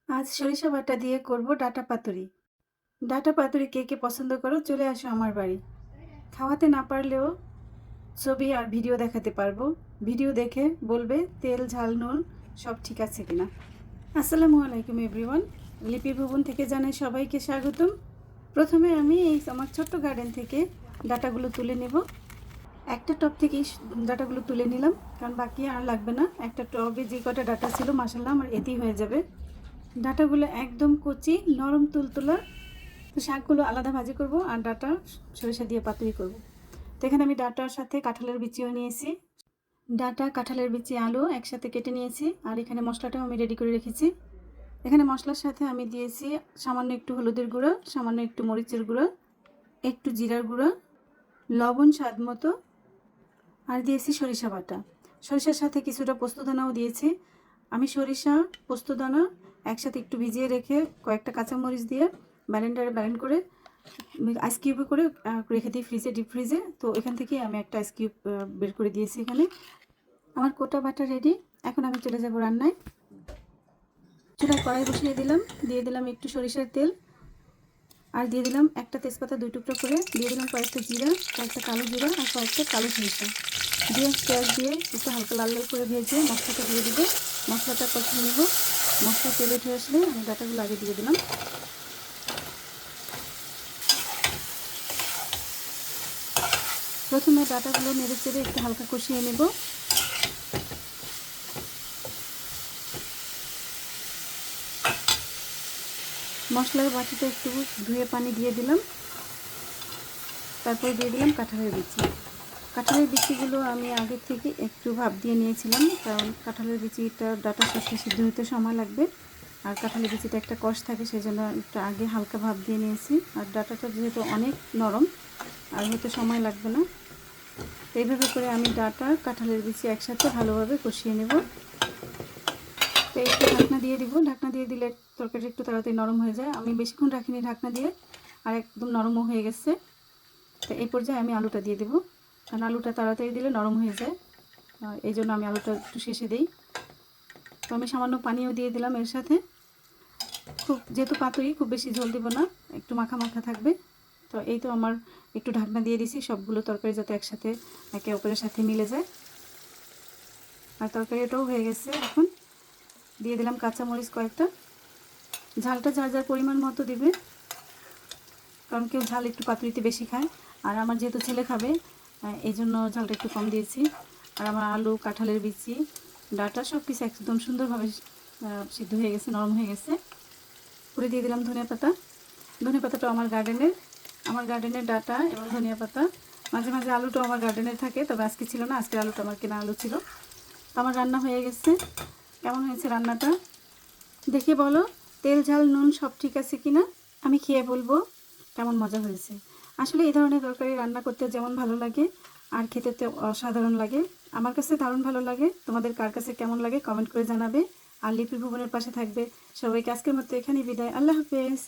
আজ সরিষা বাটা দিয়ে করব ডাঁটা পাতুরি। ডাঁটা পাতুরি কে কে পছন্দ করো চলে আসো আমার বাড়ি। খাওয়াতে না পারলেও ছবি আর ভিডিও দেখাতে পারবো। ভিডিও দেখে বলবে তেল ঝাল নুন সব ঠিক আছে কিনা। আসসালামু আলাইকুম এভরিওয়ান। লিপি ভুবন থেকে জানাই সবাইকে স্বাগতম। প্রথমে আমি এই আমার ছোট্ট গার্ডেন থেকে ডাঁটাগুলো তুলে নেব। একটা টব থেকেই ডাঁটাগুলো তুলে নিলাম, কারণ বাকি আর লাগবে না। একটা টবে যে কটা ডাঁটা ছিল মাশাআল্লাহ আমার এতেই হয়ে যাবে। ডাঁটাগুলো একদম কচি নরম তুলতুলা। তো শাকগুলো আলাদা ভাজি করব আর ডাঁটা সরিষা দিয়ে পাতুরি করব। তো এখানে আমি ডাঁটার সাথে কাঁঠালের বিচিও নিয়েছি। ডাঁটা, কাঁঠালের বিচি, আলু একসাথে কেটে নিয়েছি। আর এখানে মশলাটাও আমি রেডি করে রেখেছি। এখানে মশলার সাথে আমি দিয়েছি সামান্য একটু হলুদের গুঁড়ো, সামান্য একটু মরিচের গুঁড়ো, একটু জিরার গুঁড়ো, লবণ স্বাদ মতো, আর দিয়েছি সরিষা বাটা। সরিষার সাথে কিছুটা পোস্তদানাও দিয়েছি। আমি সরিষা, পোস্তদানা একসাথে একটু ভিজিয়ে রেখে কয়েকটা কাঁচামরিচ দিয়ে ব্লেন্ডারে ব্লেন্ড করে আইস কিউবে করে রেখে দিই ফ্রিজে, ডিপ ফ্রিজে। তো এখান থেকে আমি একটা আইস কিউব বের করে দিয়েছি এখানে। আমার কোটা বাটা রেডি। এখন আমি চলে যাব রান্নায়। চুলায় কড়াই বসিয়ে দিলাম, দিয়ে দিলাম একটু সরিষার তেল, আর দিয়ে দিলাম একটা তেজপাতা 2 টুকরো করে, দিয়ে দিলাম কয়েকটা জিরা, কয়েকটা কালো জিরা আর কয়েকটা কালো সরিষা দিয়ে পেঁয়াজ দিয়ে একটু হালকা লাল লাল করে ভেজে মশলাটা দিয়ে দেবো। মশলাটা কষিয়ে নেব। মশলা তেল উঠে আসলে আমি ডাঁটাগুলো আগে দিয়ে দিলাম। প্রথমে ডাঁটাগুলো নেড়ে চেড়ে একটু হালকা কষিয়ে নেব। মশলার বাটিতে একটু ধুয়ে পানি দিয়ে দিলাম। তারপরে দিয়ে দিলাম কাঁঠালের বিচি। কাঁঠালের বিচিগুলো আমি আগের থেকে একটু ভাপ দিয়ে নিয়েছিলাম, কারণ কাঁঠালের বিচিটা ডাঁটার সাথে সিদ্ধ হতে সময় লাগবে। আর কাঁঠালের বিচিটা একটা কষ থাকে, সেই জন্য একটু আগে হালকা ভাপ দিয়ে নিয়েছি। আর ডাঁটাটা যেহেতু অনেক নরম, আর হতে সময় লাগবে না। এইভাবে করে আমি ডাঁটা, কাঁঠালের বিচি একসাথে ভালোভাবে কষিয়ে নেব। তো একটু ঢাকনা দিয়ে দিব। ঢাকনা দিয়ে দিলে তরকারি একটু তাড়াতাড়ি নরম হয়ে যায়। আমি বেশিক্ষণ রাখিনি ঢাকনা দিয়ে, আর একদম নরমও হয়ে গেছে। তো এই পর্যায়ে আমি আলুটা দিয়ে দেবো, কারণ আলুটা তাড়াতাড়ি দিলে নরম হয়ে যায়। এই জন্য আমি আলুটা একটু শেষে দিই। তো আমি সামান্য পানিও দিয়ে দিলাম এর সাথে। যেহেতু পাতুরি খুব বেশি ঝোল দিব না, একটু মাখা মাখা থাকবে। তো এই তো আমার একটু ঢাকনা দিয়ে দিছি সবগুলো তরকারি যাতে একসাথে একে অপরের সাথে মিলে যায়। আর তরকারিটাও হয়ে গেছে। এখন দিয়ে দিলাম কাঁচামরিচ কয়েকটা। ঝালটা যার যার পরিমাণ মতো দিবে, কারণ কেউ ঝাল একটু পাতুরিতে বেশি খায়। আর আমার যেহেতু ছেলে খাবে, এই জন্য ঝালটা একটু কম দিয়েছি। আর আমার আলু, কাঁঠালের বিচি, ডাঁটা সব কিছু একদম সুন্দরভাবে সিদ্ধ হয়ে গেছে, নরম হয়ে গেছে। পুরে দিয়ে দিলাম ধনিয়া পাতা। ধনিয়া পাতাটা আমার গার্ডেনের ডাঁটা এবং ধনিয়া পাতা। মাঝে মাঝে আলুটাও আমার গার্ডেনের থাকে, তবে আজকে ছিল না। আজকের আলুটা আমার কেনা আলু ছিল। আমার রান্না হয়ে গেছে। কেমন হয়েছে রান্নাটা দেখে বলো, তেল ঝাল নুন সব ঠিক আছে কিনা। আমি খেয়ে বলবো কেমন মজা হয়েছে। আসলে এই ধরনের তরকারি রান্না করতে যেমন ভালো লাগে, আর খেতে তো অসাধারণ লাগে। আমার কাছে দারুণ ভালো লাগে। তোমাদের কার কাছে কেমন লাগে কমেন্ট করে জানাবে। আর লিপি ভুবনের পাশে থাকবে। সবাইকে আজকের মতো এখানেই বিদায়। আল্লাহ হাফেজ।